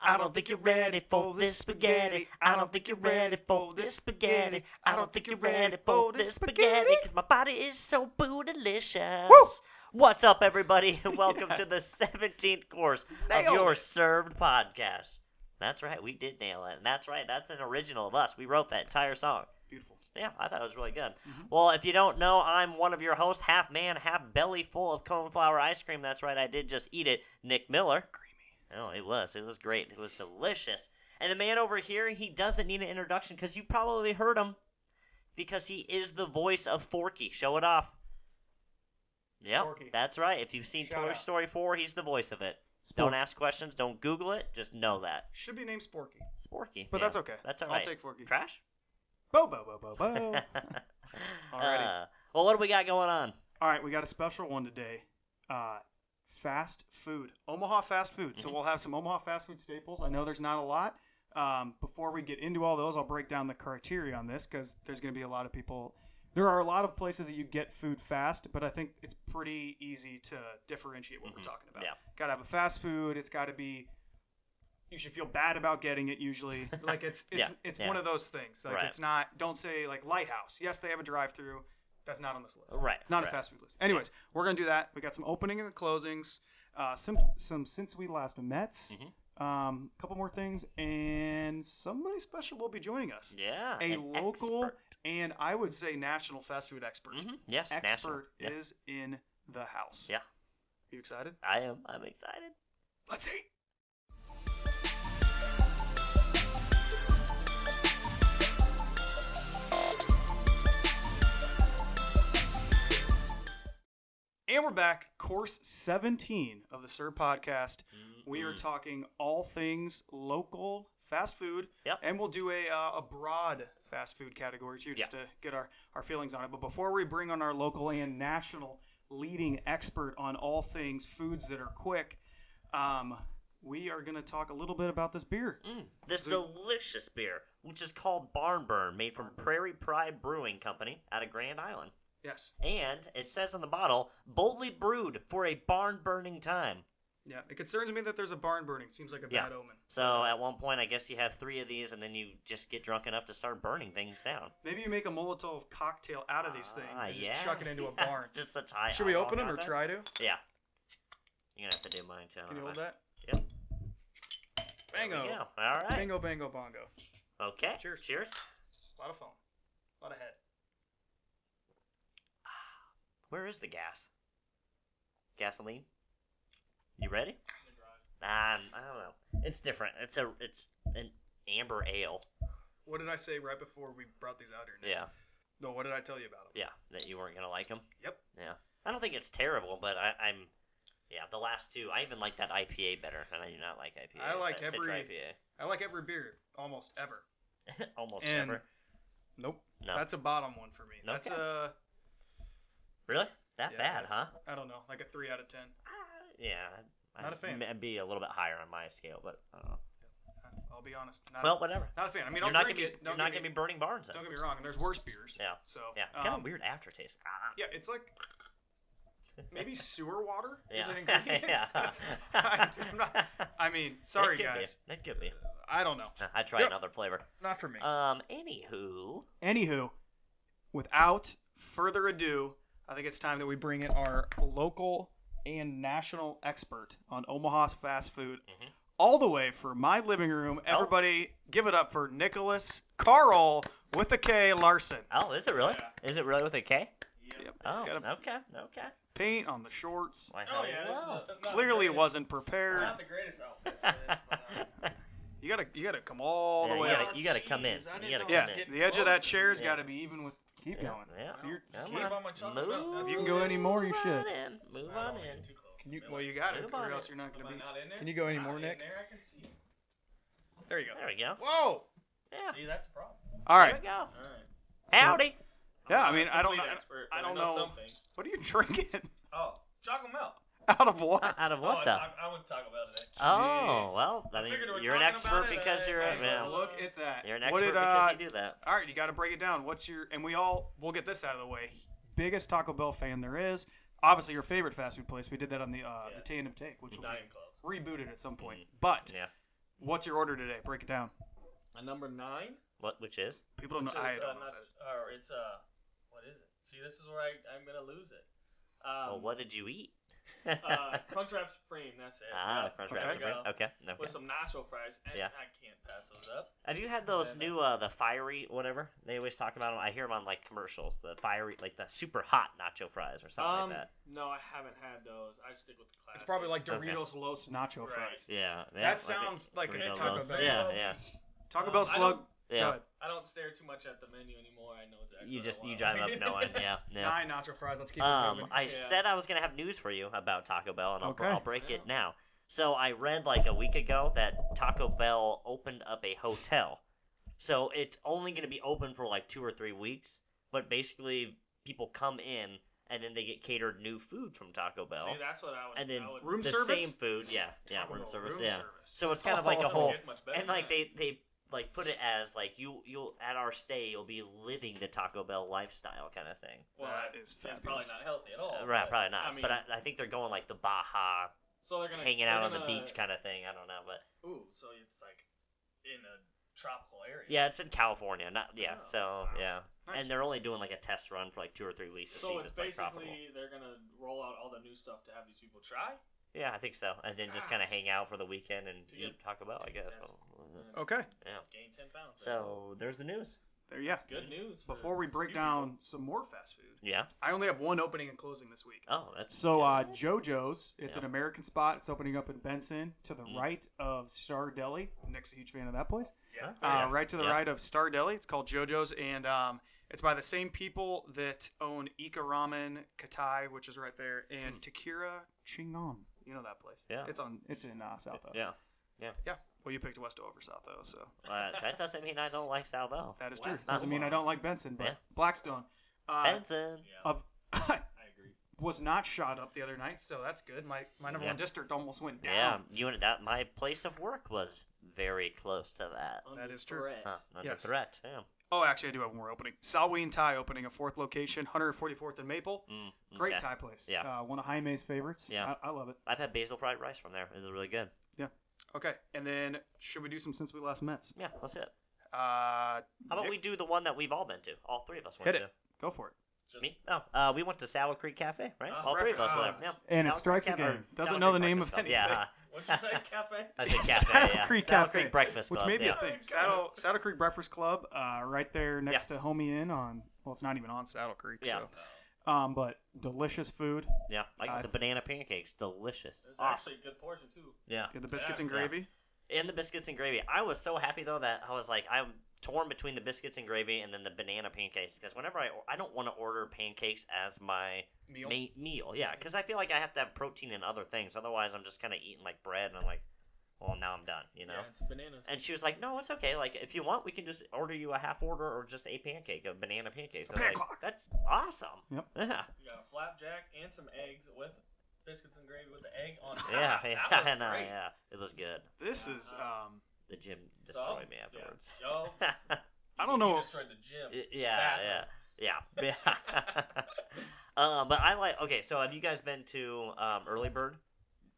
I don't think you're ready for this spaghetti. I don't think you're ready for this spaghetti. I don't think you're ready for this spaghetti. Cause my body is so bootylicious. Woo! What's up, everybody? Welcome to the 17th course of your Served podcast. That's right, we did nail it. And that's right, that's an original of us. We wrote that entire song. Beautiful. Yeah, I thought it was really good. Mm-hmm. Well, if you don't know, I'm one of your hosts, half man, half belly full of coneflower ice cream. That's right, I did just eat it. Nick Miller. Oh, it was great. It was delicious. And the man over here, he doesn't need an introduction because you've probably heard him because he is the voice of Forky. Show it off. Yep, Forky. That's right. If you've seen Toy Story 4, he's the voice of it. Sporky. Don't ask questions. Don't Google it. Just know that. Should be named Sporky. Sporky. But yeah, that's okay. That's all right. I'll take Forky. Trash? Bo, bo, bo, bo, bo. Alrighty. Well, what do we got going on? All right, we got a special one today. Fast food. Omaha fast food. So we'll have some Omaha fast food staples. I know there's not a lot. Before we get into all those, I'll break down the criteria on this because there's going to be a lot of people. There are a lot of places that you get food fast, but I think it's pretty easy to differentiate what we're talking about. Yeah. Got to have a fast food. It's got to be. You should feel bad about getting it usually. Like it's one of those things. Like Right. It's not. Don't say like Lighthouse. Yes, they have a drive-through. That's not on this list. Right. It's not right. a fast food list. Anyways, we're gonna do that. We got some openings and closings. Some since we last met. A couple more things, and somebody special will be joining us. Yeah. A an local expert. and I would say national fast food expert. Yes, national. Expert Yeah. is in the house. Yeah. You excited? I am. I'm excited. Let's see. And we're back, course 17 of the Sir podcast. We are talking all things local fast food, Yep. and we'll do a broad fast food category too, just to get our feelings on it. But before we bring on our local and national leading expert on all things foods that are quick, we are going to talk a little bit about this beer. This delicious beer, which is called Barn Burn, made from Prairie Pride Brewing Company out of Grand Island. Yes. And it says on the bottle, boldly brewed for a barn burning time. Yeah, it concerns me that there's a barn burning. Seems like a bad omen. So at one point, I guess you have 3 of these, and then you just get drunk enough to start burning things down. Maybe you make a Molotov cocktail out of these things and Yeah. just chuck it into a barn. It's just such high. Should we open them or content. try to? Yeah. You're going to have to do mine, too. Can you hold that? Yep. Bango. There we go. All right. Bingo, bango, bongo. Okay. Cheers. Cheers. A lot of foam. A lot of head. Where is the gas? Gasoline? You ready? I don't know. It's different. It's an amber ale. What did I say right before we brought these out here? Nick? Yeah. No, what did I tell you about them? Yeah. That you weren't gonna like them. Yep. Yeah. I don't think it's terrible, but I'm. Yeah, the last 2. I even like that IPA better, and I do not like IPA. I like that every Citra IPA. I like every beer, almost ever. Almost And- ever. Nope. No. That's a bottom one for me. That's Okay. a. Really? That Yeah, bad, huh? I don't know, like a 3 out of 10. Yeah. Not a fan. I'd be a little bit higher on my scale, but I don't know. I'll be honest. Well, whatever. Not a fan. I mean, You're I'll not drink gonna it. be, you're not gonna be burning barns then. Don't get me wrong. And there's worse beers. Yeah. So. Yeah. It's kind of a weird aftertaste. Yeah, it's like maybe sewer water is Yeah. an ingredient. Yeah. I'm not, I mean, sorry guys. That could be. I don't know. I tried another flavor. Not for me. Anywho, without further ado, I think it's time that we bring in our local and national expert on Omaha's fast food. All the way from my living room. Everybody give it up for Nicholas Carl with a K Larson. Oh, is it really? Yeah. Is it really with a K? Yep. Oh, Got a okay. paint on the shorts. Why, Oh yeah, hello. this is not Clearly the greatest, wasn't prepared. not the greatest outfit for this, but, You gotta come all the Yeah, way you up. gotta- you gotta come in. Jeez, I You didn't gotta know come I was in. getting The edge of that closer. chair's Yeah. got to be even with. Keep Yeah, going. yeah. So you're, Come Keep on. on my chocolate Move milk. If you can go any more, you on should. in. Move I don't on wanna in. get too close. Can you? Am Well, I- you got it, Move or on else in. you're not am gonna I be. not in there? Can you go any Not more, in Nick? there, I can see. There you go. There we go. Whoa. Yeah. See, that's the problem. All There right. we go. All right. Howdy. Yeah, I I'm mean, not a I don't complete know. expert, I but don't know know. some things. What are you drinking? Oh, chocolate milk. Out of what? Out of Oh, what, though? I went to Taco Bell today. Oh, Jeez. well, I mean, figured we were you're an talking expert about it, because you're might a... as well. Yeah. Look at that. You're an What expert did, because you do that. All right, you got to break it down. What's your? And we'll get this out of the way. Biggest Taco Bell fan there is. Obviously, your favorite fast food place. We did that on the Tandem Take, which will Not be even close. rebooted at some point. But Yeah. What's your order today? Break it down. My number 9. Which is? People don't know. I don't know. It's what is it? See, this is where I'm gonna lose it. Well, what did you eat? Crunchwrap Supreme. That's it. Crunchwrap Supreme. Okay. With some nacho fries, and Yeah. I can't pass those up. Have you had those new the fiery whatever? They always talk about them. I hear them on like commercials. The fiery, like the super hot nacho fries or something like that. No, I haven't had those. I stick with the classics. It's probably like Okay. Doritos Los Nacho Fries. Yeah. That sounds like a Doritos Taco Los. Bell. Yeah. Taco Bell slug. Yeah. Good. I don't stare too much at the menu anymore. I know exactly. You what I want. drive up knowing. Yeah. 9 nacho fries. Let's keep it moving. I said I was gonna have news for you about Taco Bell, and Okay. I'll break it now. So I read like a week ago that Taco Bell opened up a hotel. So it's only gonna be open for like 2 or 3 weeks, but basically people come in and then they get catered new food from Taco Bell. See, that's what I would. And then Room the service? same food, yeah, Taco room Bell service, room yeah. service. So it's kind of like a Doesn't whole, get much better and than like that. they like put it as like you'll at our stay you'll be living the Taco Bell lifestyle kind of thing. Well, That is it's fabulous. probably not healthy at all. Right, but, probably not. I mean, but I think they're going like the Baja, so they're gonna hanging they're out on the gonna- beach kind of thing. I don't know, but Ooh, so it's like in a tropical area. yeah, it's in California. Not yeah, Oh, so wow. yeah, Nice. and they're only doing like a test run for like 2 or 3 weeks to see So if it's it's like tropical. basically they're gonna roll out all the new stuff to have these people try. Yeah, I think so, and then just kind of hang out for the weekend and To get- eat Taco Bell, I guess. That's- So, Okay. yeah. Gain 10 pounds. So there's the news. There you go. good news. for Before we break few down people. some more fast food, Yeah. I only have one opening and closing this week. Oh, that's So good. JoJo's, it's Yeah. an American spot. It's opening up in Benson to the Mm. right of Star Deli. Nick's a huge fan of that place. Yeah. Yeah. Right to the Yeah. right of Star Deli. It's called JoJo's, and it's by the same people that own Ika Ramen, Katai, which is right there, and Takira Chingon. You know that place. Yeah. It's in South O. Yeah. Yeah. Well, you picked West O over South O, so That doesn't mean I don't like South O. that is true. West Doesn't mean I Omaha. don't like Benson, but Yeah. Blackstone. Benson. Yeah. Of I agree. was not shot up the other night, so that's good. My number Yeah. one district almost went down. Yeah, you and that. My place of work was very close to that. That is true. Threat. Under Yes. threat. Yeah. Oh, actually, I do have one more opening. Salween Thai opening a 4th location, 144th and Maple. Great Okay. Thai place. Yeah. One of Jaime's favorites. Yeah. I love it. I've had basil fried rice from there. It was really good. Okay, and then should we do some since we last met? Yeah, that's it. How How about we do the one that we've all been to? All 3 of us went Hit to. it. Go for it. Just, Me? No. We went to Saddle Creek Cafe, right? all 3 of us breakfast. were there. Yeah. And it Saddle strikes Creek Cafe- again. or Doesn't Saddle know Creek the name Breakfast of Club. Yeah. what'd you say, cafe? I said cafe. Saddle Yeah. Creek Saddle Cafe, Creek Breakfast which Club. may be yeah. a thing. Saddle Creek Breakfast Club, right there next to Homie Inn on. Well, it's not even on Saddle Creek. Yeah. So. But delicious food. Yeah. I got the banana pancakes. Delicious. It's Awesome. actually a good portion too. Yeah. Yeah, the biscuits Yeah. and gravy. And the biscuits and gravy. I was so happy though that I was like, I'm torn between the biscuits and gravy and then the banana pancakes because whenever I don't want to order pancakes as my Meal. meal. Yeah, because I feel like I have to have protein and other things. Otherwise, I'm just kind of eating like bread and I'm like, well, now I'm done, you know. Yeah, it's bananas. And she was like, no, it's okay. Like, if you want, we can just order you a half order or just a pancake, a banana pancake. So I was like, pancake. that's awesome. Yep. Yeah. You got a flapjack and some eggs with biscuits and gravy with the egg on top. Yeah, That was I know, great. yeah. It was good. This is The gym So, destroyed me afterwards. Yeah. Yo, I don't you know. destroyed the gym. Yeah. But I like. Okay, so have you guys been to Early Bird?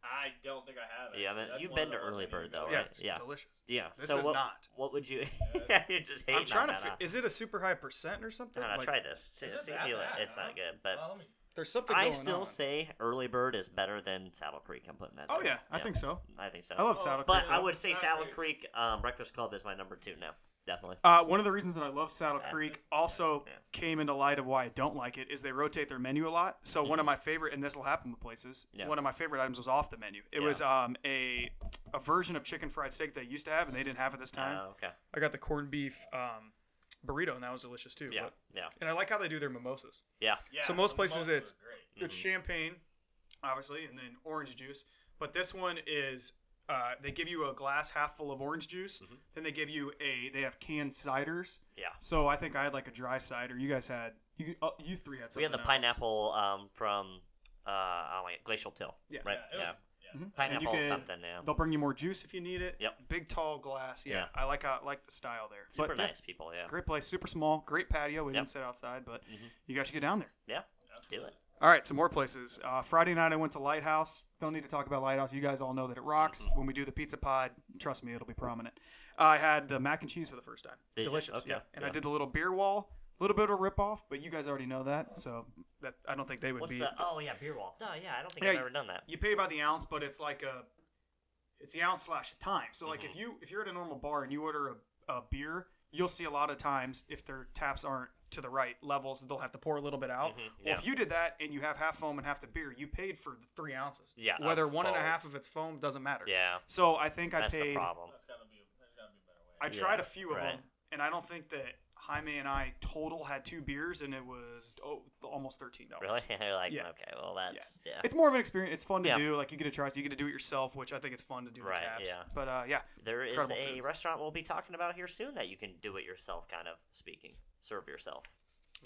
I don't think I have. Yeah, actually. That's you've one been of to the ones Early I need Bird to though, go. Yeah, right? it's Yeah. delicious. Yeah. This so is what, not. What would you? Yeah. You're just hating I'm trying on to. that, huh? Is it a super high percent or something? No, no, Like, try this. See, Is it see that if you bad, it's huh? not good, but Well, let me. There's something I going still on. say Early Bird is better than Saddle Creek. I'm putting that. Oh there. yeah, I think so. I think so. I love Saddle Creek. But I would say Not Saddle great. Creek Breakfast Club is my number 2 now. Definitely. One of the reasons that I love Saddle Yeah. Creek also Yeah. came into light of why I don't like it is they rotate their menu a lot. So one of my favorite, and this will happen with places, Yeah. one of my favorite items was off the menu. It was a version of chicken fried steak they used to have, and they didn't have it this time. Oh, okay. I got the corned beef burrito, and that was delicious too. Yeah. But- Yeah. and I like how they do their mimosas. Yeah, So most the places mimosas it's- are great. It's champagne, obviously, and then orange juice. But this one is they give you a glass half full of orange juice. Mhm. Then they give you they have canned ciders. Yeah. So I think I had like a dry cider. You guys had you 3 had something We had the else. pineapple from Glacial Till. Yeah. Right. Yeah, it was- Mhm. And Pineapple you can- something. Yeah. They'll bring you more juice if you need it. Yep. Big tall glass. Yeah. Yeah. I like the style there. Super But, yeah, nice people. Yeah. great place, super small, great patio. We Yep. didn't sit outside, but Mhm. you guys should get down there. Do Absolutely. it. All right, some more places. Friday night I went to Lighthouse. Don't need to talk about Lighthouse. You guys all know that it rocks. Mhm. When we do the pizza pod, trust me, it'll be prominent. I had the mac and cheese for the first time. Did you? Delicious. Okay. Yeah. And I Yeah. did the little beer wall. A little bit of a rip-off, but you guys already know that, so that I don't think they would What's be. the? Oh yeah, beer wall. No, yeah, I don't think Yeah, I've ever done that. You pay by the ounce, but it's like it's the ounce slash time. So like Mhm. if you're at a normal bar and you order a beer, you'll see a lot of times if their taps aren't to the right levels, they'll have to pour a little bit out. Mhm, Well, yeah. if you did that and you have half foam and half the beer, you paid for the 3 ounces. Yeah, of Whether one and a foam. half of it's foam doesn't matter. Yeah, So I think I that's the paid. problem. There's gotta be a better way. I tried Yeah, a few of right. them, and I don't think that Jaime and I total had 2 beers, and it was almost $13. Really? You're like, Yeah. okay, well that's yeah. It's more of an experience. It's fun to Yeah. do. Like you get to try, so you get to do it yourself, which I think it's fun to do. Right, The taps. yeah. But yeah, There is incredible a food. restaurant we'll be talking about here soon that you can do it yourself, kind of speaking. Serve yourself.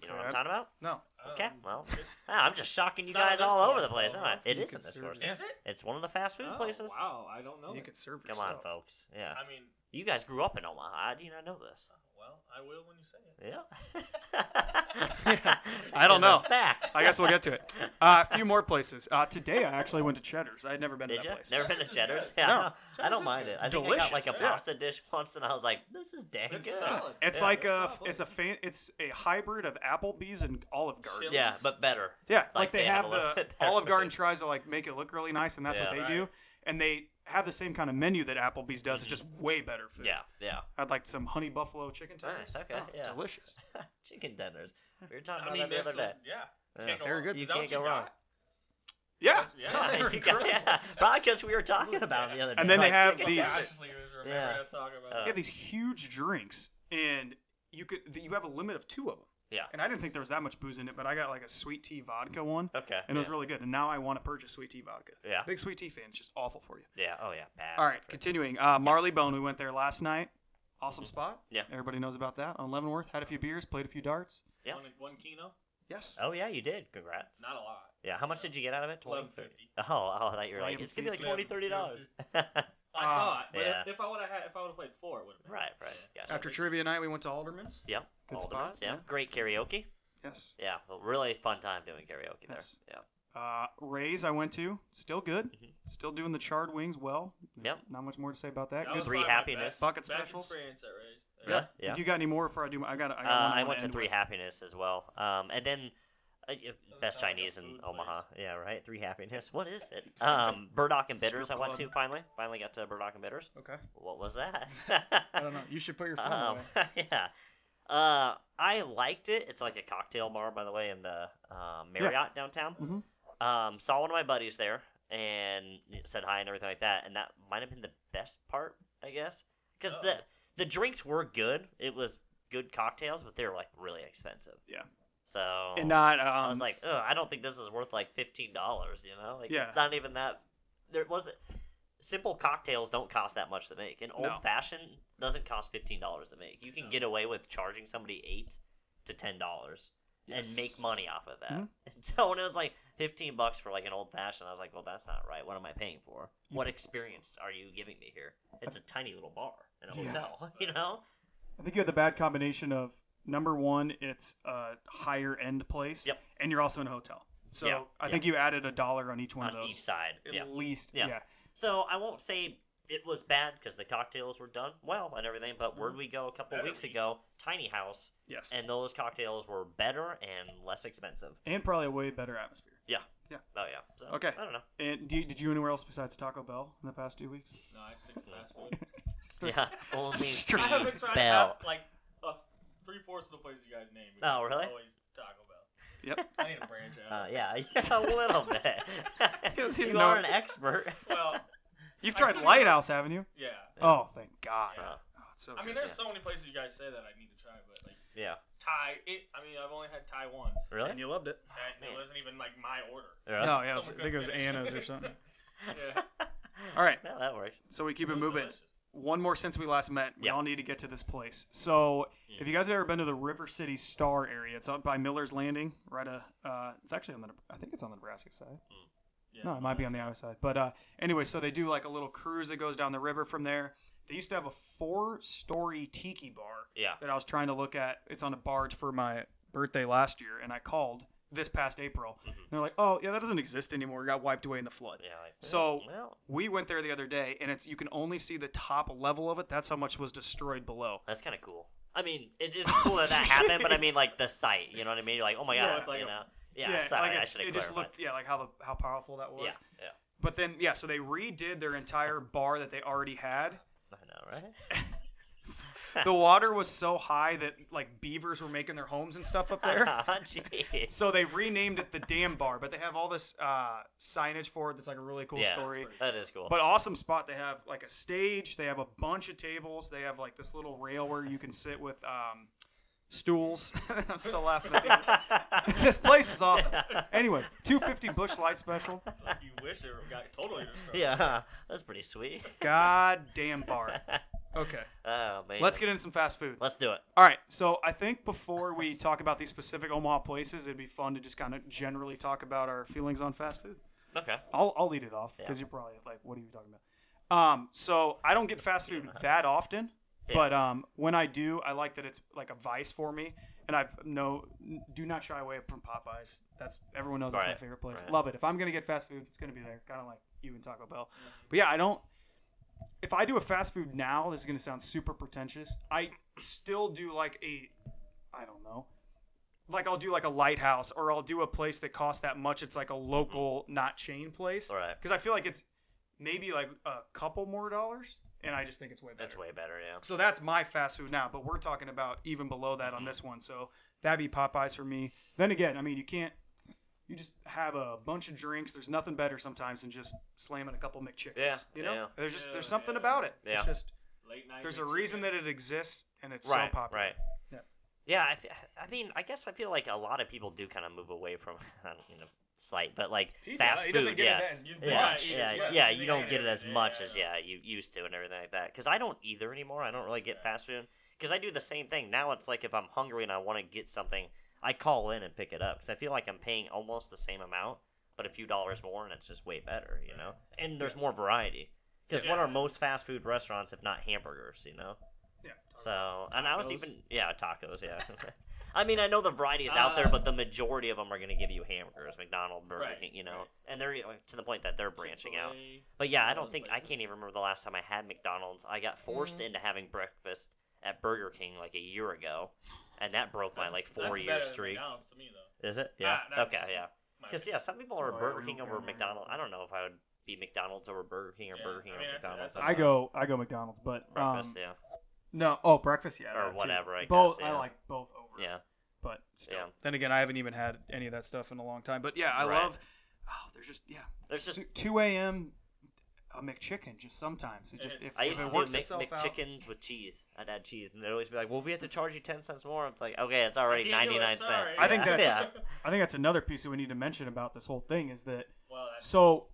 You know what I'm Okay. talking about? no. Okay, Um, well, I'm just shocking It's you not guys this all over course, the place, though, aren't I? huh? It You is can in this serve course. it. Is it? It's one of the fast food Oh, places. wow, I don't know. You it. can serve Come yourself. on, folks. Yeah. I mean, You guys grew up in Omaha. How do you not know this? well, I will when you say it. Yeah. I don't It's know. a fact. I guess we'll get to it. A few more places. Today I actually went to Cheddar's. I had never been to Did that you? place. Never been to Cheddar's is Cheddar's? good. Yeah, No. I don't Cheddar's mind is it. I good. think I got like a Delicious, yeah. pasta dish once, and I was like, this is dang It's good. solid. It's Yeah. like It's solid. it's a hybrid of Applebee's and Olive Garden. Chili's. Yeah, but better. Yeah, Like they they have have a little the bit better Olive Garden food. tries to like make it look really nice, and that's what Yeah. they do. Right. And they have the same kind of menu that Applebee's does. It's just way better food. Yeah, yeah. I'd like some honey buffalo chicken tenders. Nice, okay, Oh, yeah. Delicious. Chicken tenders. We were talking I about mean, that the that's other day. yeah. Yeah. Can't go Very wrong. good. You Is that can't what you go wrong. got? Yeah. Yeah. you got, yeah. Probably because we were talking about them the other day. And then they Like, have chicken these- tenders. Consciously remember us talking about They it. have these huge drinks, and you have a limit of 2 of them. Yeah. And I didn't think there was that much booze in it, but I got like a sweet tea vodka one, Okay. and it was really good. And now I want to purchase sweet tea vodka. Yeah. Big sweet tea fan. It's just awful for you. Yeah. Oh yeah. Bad. All right, continuing. Marley Bone. We went there last night. Awesome spot. Yeah. Everybody knows about that. On Leavenworth. Had a few beers. Played a few darts. Yeah. One kino? Yes. Oh yeah, you did. Congrats. Not a lot. Yeah. How much did you get out of it? 20, 30? $11.50. Oh, I thought you were like, it's gonna be like $20, $30. I thought, but Yeah. if I would have played 4, it would have been. Right. Gotcha. After trivia night, we went to Alderman's. Yep. Good Alderman's, spot, Yeah. yeah. Great karaoke. Yes. Yeah. Well, really fun time doing karaoke there. Yes. Yeah. Ray's I went to. Still good. Mhm. Still doing the charred wings well. Yep. Not much more to say about that. That Good. was Three probably my happiness. best- Bucket best specials. experience at Ray's. Really? Yeah. If you got any more before I do, I got one I wanna went to end Three with. Happiness as well. And then best sound like a Chinese in food Omaha. place. Yeah, right. Three Happiness. What is it? Burdock and Bitters. I Strip went to club. finally. Finally got to Burdock and Bitters. Okay. What was that? I don't know. You should put your phone away. Yeah. I liked it. It's like a cocktail bar, by the way, in the Marriott downtown. Mhm. Saw one of my buddies there and said hi and everything like that, and that might have been the best part, I guess, because the drinks were good. It was good cocktails, but they were like really expensive. Yeah. So And not. I was like, ugh, I don't think this is worth like $15. You know, like Yeah. it's not even that. There wasn't. Simple cocktails don't cost that much to make. An No. old fashioned doesn't cost $15 to make. You can get away with charging somebody $8 to $10 Yes. and make money off of that. Mhm. And so when it was like $15 for like an old fashioned, I was like, well, that's not right. What am I paying for? What experience are you giving me here? It's a tiny little bar in a Yeah. hotel, you know? I think you had the bad combination of number one, it's a higher end place. Yep. And you're also in a hotel. So Yeah, I think you added $1 on each one On of those. each side. At Yeah. least. Yeah. Yeah. So I won't say it was bad because the cocktails were done well and everything, but where'd we go a couple Better weeks be. ago? Tiny House, Yes. and those cocktails were better and less expensive. And probably a way better atmosphere. Oh yeah. So, Okay. I don't know. And did you anywhere else besides Taco Bell in the past 2 weeks? No, I stick to fast food. Yeah. Only Straight I have been T trying Bell. to have, like, 3/4 of the places you guys named. Oh, really? It's always Taco Bell. Yep. I need a branch out. Yeah, a little bit. doesn't even You are know- an expert. Well, You've I tried couldn't Lighthouse, haven't you? yeah. Oh, thank God. Yeah. Oh, it's so I mean, good. there's so many places you guys say that I need to try, but like Yeah. Thai. I've only had Thai once. Really? And you loved it. And it wasn't even like my order. Really? No, yeah, Someone I think it was couldn't finish. Anna's or something. Yeah. All right, No, that works. so we keep It it was moving. delicious. One more since we last met. We Yeah. all need to get to this place. So, Mm. if you guys have ever been to the River City Star area, it's up by Miller's Landing, right? It's actually on the. I think it's on the Nebraska side. Yeah, No, it might be on the Iowa side. But anyway, so they do like a little cruise that goes down the river from there. They used to have a 4-story tiki bar Yeah. that I was trying to look at. It's on a barge for my birthday last year, and I called this past April. Mhm. And they're like, oh yeah, that doesn't exist anymore. It got wiped away in the flood. Yeah. Like, So well, we went there the other day, and you can only see the top level of it. That's how much was destroyed below. that's kind of cool. I mean, it is cool that happened, but I mean, like the site. You know what I mean? You're like, oh my So god. it's like you a- know? Yeah. Sorry, like I it's, should have it just clarified. looked, like how powerful that was. Yeah. But then, so they redid their entire bar that they already had. I know, right? The water was so high that like beavers were making their homes and stuff up there. Jeez. So they renamed it the Dam Bar, but they have all this signage for it. That's like a really cool Yeah, story. that is cool. But awesome spot. They have like a stage. They have a bunch of tables. They have like this little rail where you can sit with stools. I'm still laughing at the This place is awesome. Anyways, $250 Busch Light special. It's like you wish it got totally destroyed. Yeah, that's pretty sweet. God damn bar. Okay. Oh man. Let's get into some fast food. Let's do it. All right. So I think before we talk about these specific Omaha places, it'd be fun to just kind of generally talk about our feelings on fast food. Okay. I'll lead it off because Yeah. you're probably like, what are you talking about? So I don't get fast food that often, Yeah. but when I do, I like that it's like a vice for me, and do not shy away from Popeyes. Everyone knows that's my Right, favorite place. right. Love it. If I'm gonna get fast food, it's gonna be there, kind of like you and Taco Bell. But yeah, if I do a fast food now, this is gonna sound super pretentious. I still do like I don't know. Like I'll do like a Lighthouse, or I'll do a place that costs that much. It's like a local, not chain place. All right. Because I feel like it's maybe like a couple more dollars, and I just think it's way better. That's way better, yeah. So that's my fast food now, but we're talking about even below that on this one. So that'd be Popeyes for me. Then again, I mean, you just have a bunch of drinks. There's nothing better sometimes than just slamming a couple McChickens. Yeah, You know, yeah. there's something about it. Yeah. It's just Late night. there's a McChicken. reason that it exists, and it's Right, so popular. right. Yeah. Yeah, I mean, I guess I feel like a lot of people do kind of move away from, slight, but like fast He food, doesn't get yeah. it as Yeah, much. yeah, you don't get it as much as you used to and everything like that. Because I don't either anymore. I don't really get fast food because I do the same thing. Now it's like if I'm hungry and I want to get something, I call in and pick it up because I feel like I'm paying almost the same amount, but a few dollars more, and it's just way better, you know. And there's more variety. Because what are most fast food restaurants if not hamburgers, you know? Yeah. So, and I was Tacos? even, tacos, yeah. I mean, I know the variety is out there, but the majority of them are going to give you hamburgers, McDonald's, Burger Right, King, you know, right. and they're to the point that they're branching out. Chick-fil-A. But yeah, I all don't those think I places. can't even remember the last time I had McDonald's. I got forced into having breakfast at Burger King like a year ago, and that broke my like 4 year better streak. Than McDonald's to me though. Is it? Yeah. that's Okay. Yeah. My Because opinion. some people are Oh, yeah, Burger we King don't over get McDonald's. I don't know if I would be McDonald's over Burger King or Yeah, Burger King I over mean, that's- McDonald's. that's I go McDonald's, but breakfast. Yeah. no, breakfast, yeah, Or that too. whatever, I both, guess, yeah. I like both over. Yeah. But still. Yeah. Then again, I haven't even had any of that stuff in a long time. But yeah, I Right. love. There's just There's just 2 a.m. a McChicken just sometimes. It just It's- if, I if used it to do works itself out. McChickens with cheese. I'd add cheese, and they'd always be like, "Well, we have to charge you 10 cents more." It's like, okay, it's already I can't do it, 99 sorry. cents. I think Yeah. that's Yeah. I think that's another piece that we need to mention about this whole thing is that Well, that's so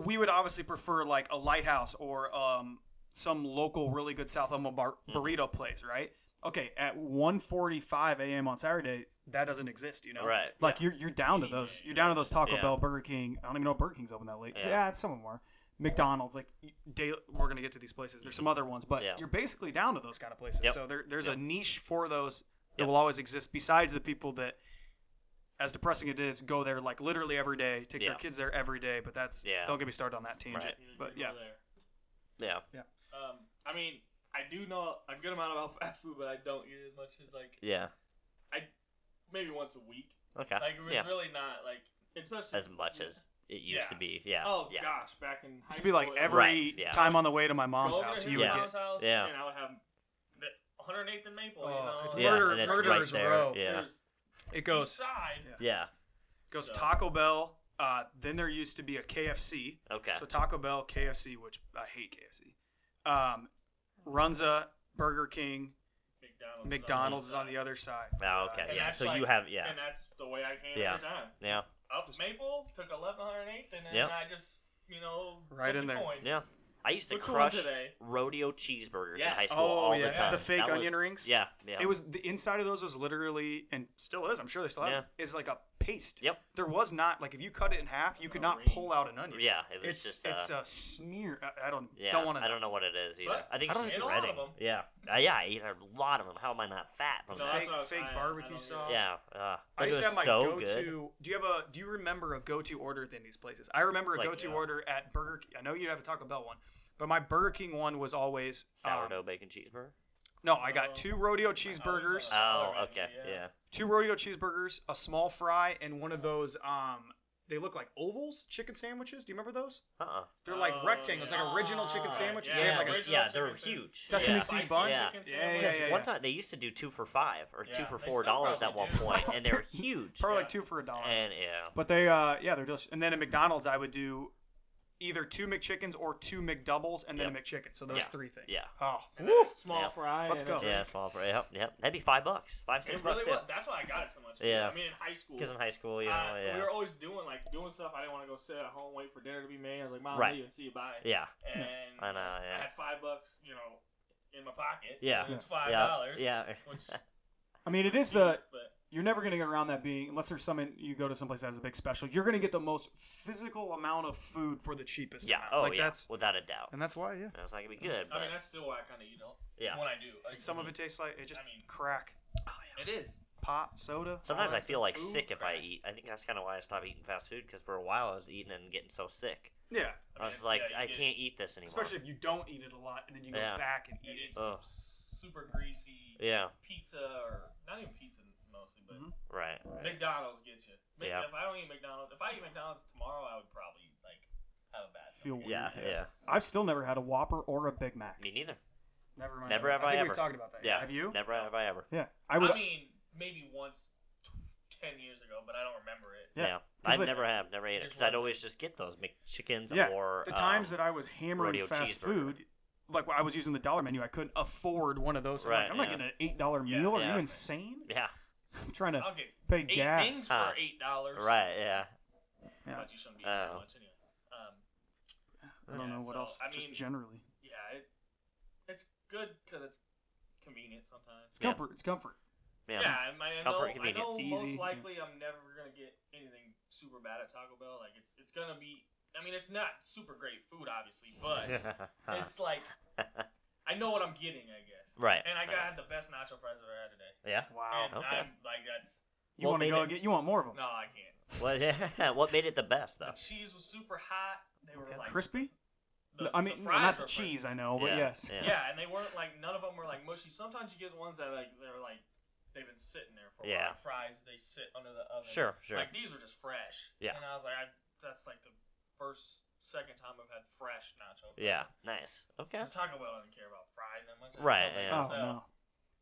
we would obviously prefer like a Lighthouse or some local really good South Omaha burrito place, right? Okay, at 1:45 a.m. on Saturday, that doesn't exist, you know. Right. Like you're down to those. You're down to those Taco Yeah. Bell, Burger King. I don't even know if Burger King's open that late. So, Yeah. yeah, some of them are. McDonald's, like we're gonna get to these places. There's some other ones, but Yeah. you're basically down to those kind of places. Yep. So there's Yep. a niche for those that Yep. will always exist. Besides the people that, as depressing it is, go there like literally every day, take their Yeah. kids there every day. But that's Yeah. don't get me started on that tangent. Right. But you yeah, go there. Yeah. I mean, I do know a good amount about fast food, but I don't eat as much as like Yeah. maybe once a week. Okay. Like it was Yeah. really not like especially As much as it used to be. Yeah. Oh Yeah. gosh, back in high used to be like school, every Right, yeah. time on the way to my mom's go over house, to you his would Yeah. get. mom's house, Yeah. and I would have the 108th and Maple. Oh, you know, it's Yeah, murder- and it's murderers right there. row. Yeah. There's It goes east side. Yeah. goes So- Taco Bell. Then there used to be a KFC. Okay. So Taco Bell, KFC, which I hate KFC. Runza, Burger King, McDonald's is on the other side. Oh, okay. And Yeah. that's So like- you have. Yeah. And that's the way I came Yeah. every time. Yeah. Up Maple, took 1108th, and then Yep. I just, Right flipped in the there. coin. Yeah. I used to Which one crush today? rodeo cheeseburgers in Yes. high school Oh, all yeah. the time. The fake That onion was, rings? Yeah. Yeah. It was the inside of those was literally, and still is, I'm sure they still have, Yeah. is like a paste. Yep. There was not like if you cut it in half, you could not ring. pull out an onion. Yeah, it was just. It's a smear. I don't want to. I don't know what it is either. But I think I it's don't just eat a lot of breading. them. Yeah. Yeah, I ate a lot of them. How am I not fat from No, that? that's what I was Fake saying. barbecue I don't sauce. get it. Yeah. I It used to was have my so go-to. good. Do you remember a go-to order in these places? I remember a Like, go-to yeah. order at Burger King. I know you have a Taco Bell one, but my Burger King one was always Sourdough bacon cheeseburger. No, I got 2 rodeo cheeseburgers, Oh, Oh, okay. Yeah. 2 rodeo cheeseburgers, a small fry, and one of those they look like ovals chicken sandwiches. Do you remember those? They're like Oh, rectangles, yeah. like original chicken sandwiches. Yeah, they have like original a they're chicken huge. sesame Yeah. seed Spicy bun. Yeah. chicken Yeah, sandwich. yeah, Because yeah. one time they used to do 2 for $5 or Yeah, 2 for they $4 still at one probably do. point, and they were huge. Probably Yeah. like 2 for $1. And yeah. But they they're delicious. And then at McDonald's I would do either 2 McChickens or 2 McDoubles and then a McChicken. So those Yeah. 3 things. Yeah. Oh, And woo. then a small Yeah. fry. Let's and a go. drink. Yeah, small fry. Yep. That'd be $5, $5, $6 It really bucks. was. That's why I got it so much. Yeah. I mean, in high school. Because in high school, We yeah. were always doing stuff. I didn't want to go sit at home wait for dinner to be made. I was like, Mom, Right. leave and see you bye. Yeah. And I know, yeah. I had $5, in my pocket. Yeah. And it's $5. Yeah. Which I mean, it is but you're never going to get around that being, unless there's you go to someplace that has a big special, you're going to get the most physical amount of food for the cheapest Yeah. amount. Oh, like yeah. That's, Without a doubt. and that's why, yeah. That's not gonna be good. I But mean, that's still what I kind of eat yeah. when I do. Like, Some of it tastes like, it just I mean- crack. It is. Pop, soda. Sometimes all I that feel like food, sick if I crap. eat. I think that's kind of why I stopped eating fast food, because for a while I was eating and getting so sick. stuff. Yeah. I was it's- like, you I get- can't eat this anymore. Especially if you don't eat it a lot and then you go Yeah. back and It eat it. is Ugh. super greasy. Yeah. Pizza or not even pizza mostly, but Mhm. Right. McDonald's gets you. Yeah. If I don't eat McDonald's, if I eat McDonald's tomorrow, I would probably have a bad Feel stomach. weird. Yeah. I've still never had a Whopper or a Big Mac. Me neither. Never mind. Never have I I think ever. we've talked about that. Yeah. Have you? Never have I ever. Yeah. I would. mean, maybe once 10 years ago, but I don't remember it. Yeah. Yeah. 'Cause I the- never ate it Just because I'd wasn't- always just get those McChickens Yeah, or the times that I was hammering rodeo fast cheeseburger. food, like when I was using the dollar menu, I couldn't afford one of those. Right, I'm not yeah. getting an $8 Yeah, meal. Are yeah. you insane? Yeah. I'm trying to I'll get pay 8 gas. things for Huh. $8. Right. Yeah. Yeah. But you shouldn't be eating that Oh. much anyway. I don't Yeah, know what so, else. I Just mean- generally, Yeah, it's good because it's convenient sometimes. it's Yeah. comfort. It's comfort. Yeah. I Comfort, know, I convenience. know It's most easy, likely I'm never gonna get anything super bad at Taco Bell. Like it's gonna be. I mean, it's not super great food, obviously, but it's like I know what I'm getting, I guess. Right. And I right. got the best nacho fries I've ever had today. Yeah. Wow. And okay. I'm like, that's You What want to made go it- get? You want more of them? no, I can't. What? Yeah. What made it the best The though? cheese was super hot. They were Okay. like Crispy? The, I mean, the no, fries not the were cheese. crispy. I know, but Yeah, yes. yeah. Yeah, and they weren't like none of them were like mushy. Sometimes you get ones that they're like they've been sitting there for a Yeah. while. Like fries, they sit under the oven. Sure. Sure. Like these were just fresh. Yeah. And I was like, that's like the second time I've had fresh nacho. Yeah. Nice. Okay. Because Taco Bell doesn't care about fries that much. Right, So, yeah. Oh so- no.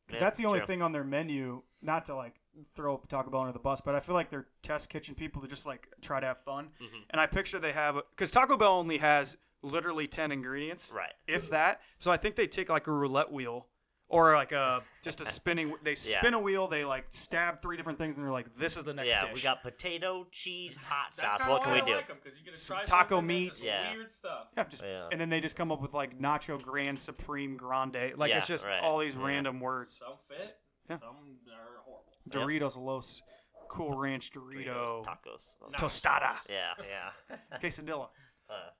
Because Yeah, that's the only true. thing on their menu. Not to like throw Taco Bell under the bus, but I feel like they're test kitchen people to just like try to have fun. Mhm. And I picture they have because Taco Bell only has literally 10 ingredients, Right. if that. So I think they take like a roulette wheel or like a just a spinning. They spin a wheel. They like stab 3 different things, and they're like, "This is the next Yeah. dish." We got potato, cheese, hot That's sauce. kinda What can why we do? I like 'em, 'cause you get to Some try taco something that's meat. just Yeah. weird stuff. Yeah, just Yeah. and then they just come up with like Nacho Grand Supreme Grande. Like Yeah, it's just right. all these Yeah. random words. Some fit, Yeah. some are horrible. Yep. Doritos Los Cool Ranch Dorito Tacos. No. Tostada Yeah. Yeah. Quesadilla. Uh,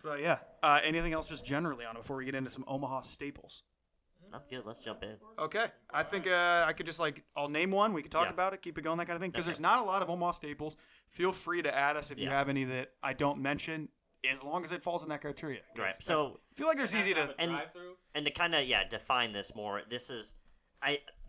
But yeah, anything else just generally on it before we get into some Omaha staples? I'm good. Let's jump in. Okay, I think I could just like I'll name one. We could talk Yeah. about it, keep it going, that kind of thing. Because Okay. there's not a lot of Omaha staples. Feel free to add us if you Yeah. have any that I don't mention, as long as it falls in that criteria. 'Cause Right. So I feel like there's Has easy to have to. a and- drive-through. and to kind of define this more, this is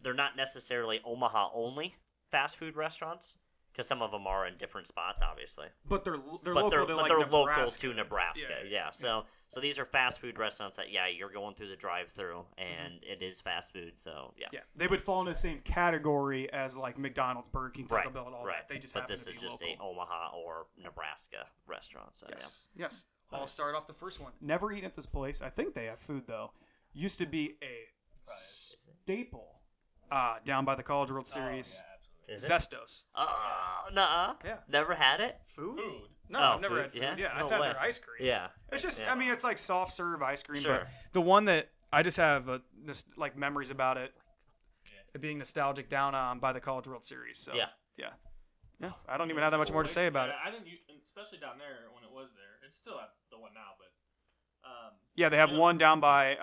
they're not necessarily Omaha only fast food restaurants because some of them are in different spots, obviously. But they're But local they're to like local Nebraska. to Nebraska. Yeah. So these are fast food restaurants that you're going through the drive-through and it is fast food. So yeah. Yeah, they would fall in the same category as like McDonald's, Burger King, Taco Right, Bell, and all right. that. They just But happen this to is be just local. a Omaha or Nebraska restaurant. So Yes. I'll Right. start off the first one. Never eaten at this place. I think they have food though. Used to be a staple down by the College World Series. Oh, yeah, absolutely. Is it? Zestos. Nuh-uh. Yeah. Never had it. Food? Food. No, Oh, I've never food, had food. yeah? Yeah, No I've had way. their ice cream. Yeah. It's just, Yeah. I mean, it's like soft serve ice cream, Sure. but the one that I just have this like memories about it, Yeah. it being nostalgic down by the College World Series. So Yeah. Yeah, I don't even have that much more to say about it. I didn't, especially down there when it was there. It's still at the one now, but yeah, they have one down by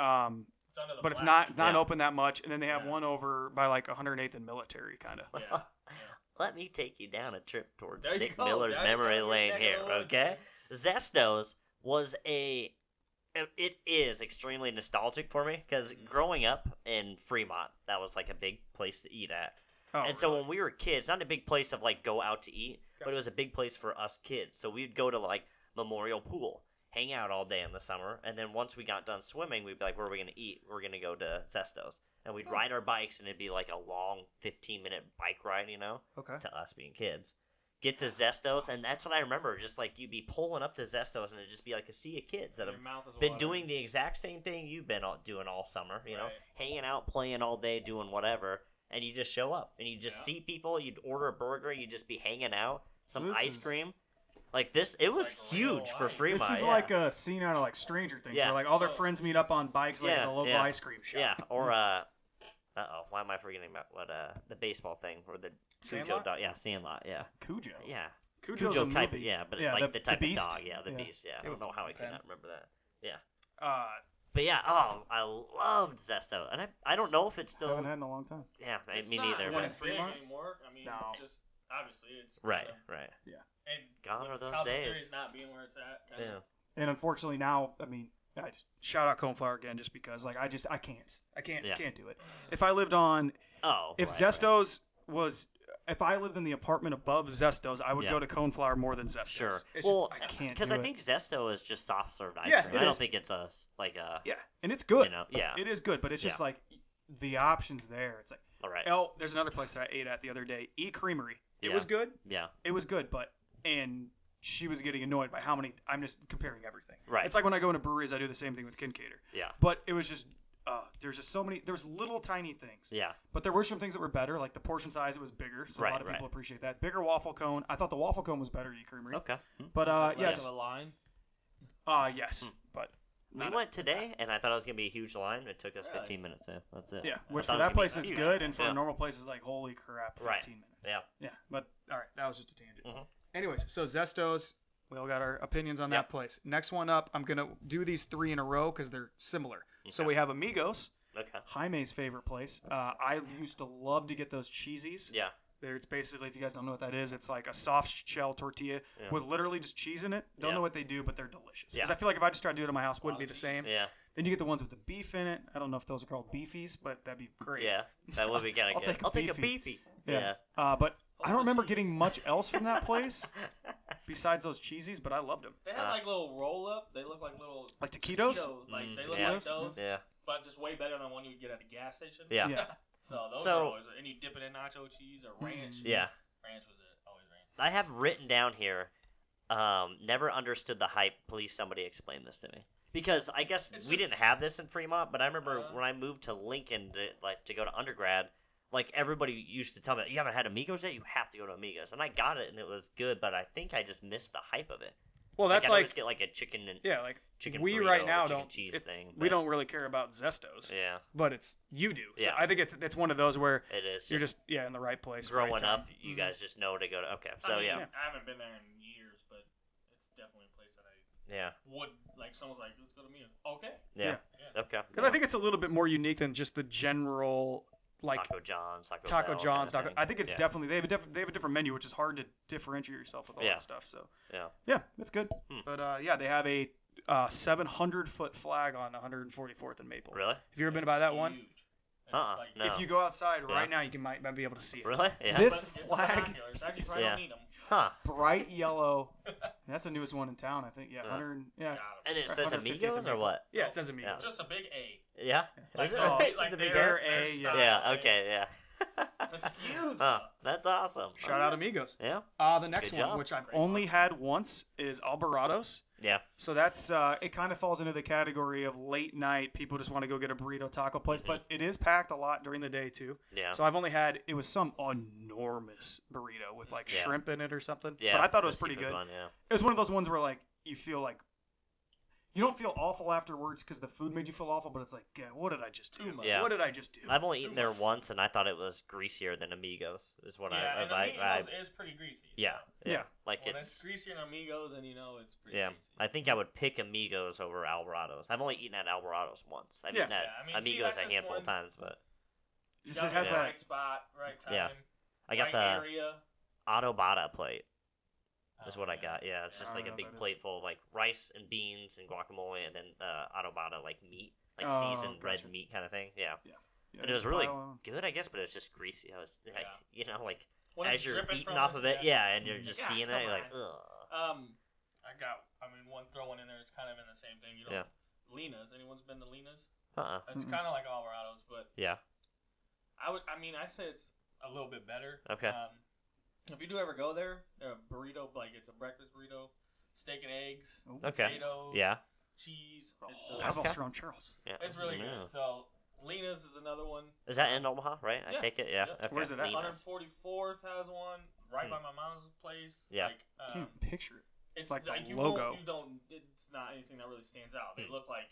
but it's not Yeah. open that much, and then they have Yeah. one over by like 108th and Military, kind of. Yeah. Let me take you down a trip towards There you Nick go. Miller's Down- memory down your lane neck of here, the woods, okay? man. Zestos was it is extremely nostalgic for me because growing up in Fremont, that was like a big place to eat at. Oh, And so really? when we were kids, not a big place of like go out to eat, but it was a big place for us kids. So we'd go to like Memorial Pool, hang out all day in the summer, and then once we got done swimming, we'd be like, where are we going to eat? We're going to go to Zestos. And we'd ride our bikes, and it'd be like a long 15-minute bike ride, Okay. to us being kids. Get to Zestos, and that's what I remember. Just like you'd be pulling up to Zestos, and it'd just be like a sea of kids that have Your mouth is been watering. doing the exact same thing you've been doing all summer, Right. hanging out, playing all day, doing whatever, and you just show up, and you just see people, you'd order a burger, you'd just be hanging out, some This ice is- cream. Like this, it was Like real huge for life. Fremont. This is yeah. like a scene out of like Stranger Things, Yeah. where like all their friends meet up on bikes like at Yeah, the local yeah. ice cream shop. Yeah, or why am I forgetting about what the baseball thing or the Cujo Sandlot? dog? Yeah, Sandlot. Yeah, Cujo. yeah. Cujo's Cujo a type, movie. yeah, but Yeah, like the type beast. of dog, yeah, the Yeah. beast, yeah. I don't know how I cannot remember that. But yeah, I loved Zesto, and I don't know if it's still, haven't had in a long time. yeah, It's me not neither. one as in But, big Fremont? anymore. I mean, No. just obviously it's right, kinda- right. And Gone are with those College days. Series not being where it's at, kind Yeah. of. And unfortunately now, I mean, I just shout out Coneflower again, just because like I can't Yeah. do it. If I lived on, Oh, if right, Zestos was, if I lived in the apartment above Zestos, I would Yeah. go to Coneflower more than Zestos. Sure. It's Well, just, I can't because do I it. think Zesto is just soft served ice Yeah, cream. it I don't is. think it's like a Yeah, and it's good. yeah. It is good, but it's just Yeah. like the options there. It's like, All right. oh, there's another place that I ate at the other day, E Creamery. It Yeah. was good. Yeah. It was good, and she was getting annoyed by how many. I'm just comparing everything. Right. It's like when I go into breweries, I do the same thing with Kincaidor. Yeah. But it was just, there's just so many. There's little tiny things. Yeah. But there were some things that were better, like the portion size. It was bigger, so a Right, lot of people right. appreciate that. Bigger waffle cone. I thought the waffle cone was better at E Creamery. Okay. But Less yes, of a line. yes. But We not went today, and I thought it was gonna be a huge line. It took us Really? 15 minutes. Yeah, that's it. yeah, I which thought for it was that gonna be place is huge. good, and for Yeah. a normal place is like holy crap, 15 Right. minutes. Yeah. Yeah, but all right, that was just a tangent. Mhm. Anyways, so Zestos, we all got our opinions on Yep. that place. Next one up, I'm gonna do these three in a row because they're similar. So Okay. we have Amigos, Okay. Jaime's favorite place. I used to love to get those cheesies. Yeah. It's basically, if you guys don't know what that is, it's like a soft shell tortilla Yeah. with literally just cheese in it. Don't Yeah. know what they do, but they're delicious. Because Yeah. I feel like if I just tried to do it at my house, it wouldn't be the cheese. same. Yeah. Then you get the ones with the beef in it. I don't know if those are called beefies, but that'd be great. Yeah. That would be kind I'll of good. take a I'll take a beefy. beefy. Yeah. Yeah. But I don't remember cheese. getting much else from that place besides those cheesies, but I loved them. They had like little roll up. They look like little Like taquitos? Like they look yeah. like those, Yeah. but just way better than one you would get at a gas station. Yeah. Yeah. So those So- are always, and you dip it in nacho cheese or ranch. Yeah. Ranch was it. Always ranch. I have written down here, never understood the hype. Please somebody explain this to me. Because I guess It's we just- didn't have this in Fremont, but I remember Uh-huh. when I moved to Lincoln to go to undergrad, like everybody used to tell me, you haven't had Amigos yet? You have to go to Amigos. And I got it and it was good, but I think I just missed the hype of it. Well, Like, that's I like, always get like a chicken and yeah, like chicken we burrito right or now chicken don't. cheese it's- thing. we but- don't really care about Zestos, Yeah, but you do. So Yeah. I think it's one of those where it is. you're just in the right place. growing right time. up, you Mhm. guys just know to go to. Okay, so I mean, yeah, I haven't been there in years, but it's definitely a place that I yeah, would like. Someone's like, let's go to Mia. Okay. yeah, Yeah. okay. Because I think it's a little bit more unique than just the general like Taco John's, Taco Taco Bell John's. kind of Taco. thing. I think it's Yeah. definitely they have a different menu, which is hard to differentiate yourself with all Yeah. that stuff. So Yeah. it's good. Hmm. But yeah, they have a 700-foot flag on 144th and Maple. Really? Have you ever been It's by that one? huge. And it's Uh-uh, no. If you go outside Yeah. right now, you might be able to see it. Really? Yeah. This But it's flag binoculars. Actually, is- probably Yeah. don't need them. Huh. Bright yellow. That's the newest one in town, I think. Yeah, Yeah. 100. Yeah, it's- Got 'em. And it Right, says 150th Amigos and or Maple. what? yeah, it says Amigos. Just a big A. Yeah. Like Is it their- really? like It's a big their hair? A, yeah. Yeah. Okay. Yeah. That's huge. Huh. That's awesome. Shout out Amigos. Yeah. The next Good one, job. which I've Great only one. had once, is Alvarado's. Yeah. So that's it. Kind of falls into the category of late night. People just want to go get a burrito taco place, but it is packed a lot during the day too. Yeah. So I've only had it was some enormous burrito with like Yeah. shrimp in it or something. Yeah. But I thought it the was pretty seafood good. one, yeah. It was one of those ones where like you feel like you don't feel awful afterwards because the food made you feel awful, but it's like, God, what did I just do? Too much. Yeah. What did I just do? I've only eaten there once, and I thought it was greasier than Amigos. Is what Yeah, and Amigos is pretty greasy. Yeah. Yeah. Like When it's greasier than Amigos, and it's pretty yeah. greasy. I think I would pick Amigos over Alvarado's. I've only eaten at Alvarado's once. I've eaten at Amigos that's a handful just of times, but Just it has the that. right spot, right time, Yeah. I got right the area. adobada plate. Is Oh, what I got. Yeah, it's I just don't like know a what big that is. plate full of like rice and beans and guacamole, and then adobada like meat, like Oh, seasoned red gotcha. meat kind of thing. Yeah. Yeah, And it was really pile on. good, I guess, but it was just greasy. I was like, like When as it's you're dripping eating from off of it, and you're Yeah, just seeing it, come you're like, on. ugh. One throwing in there is kind of in the same thing. Yeah. Lena's. Anyone's been to Lena's? It's Mm-mm. kind of like Alvarado's, but Yeah. I say it's a little bit better. Okay. If you do ever go there, a burrito, like it's a breakfast burrito, steak and eggs, Okay. potatoes, Yeah. cheese. Oh, It's I've delicious. also on Charles. Yeah. It's really Yeah. good. So Lena's is another one. Is that in Omaha, right? I Yeah. take it. Yeah. Yeah. Okay. Where's it at? Lena's. 144th has one right by my mom's place. Yeah. Like, I can't even picture it. it's like the you logo. You don't. It's not anything that really stands out. They look like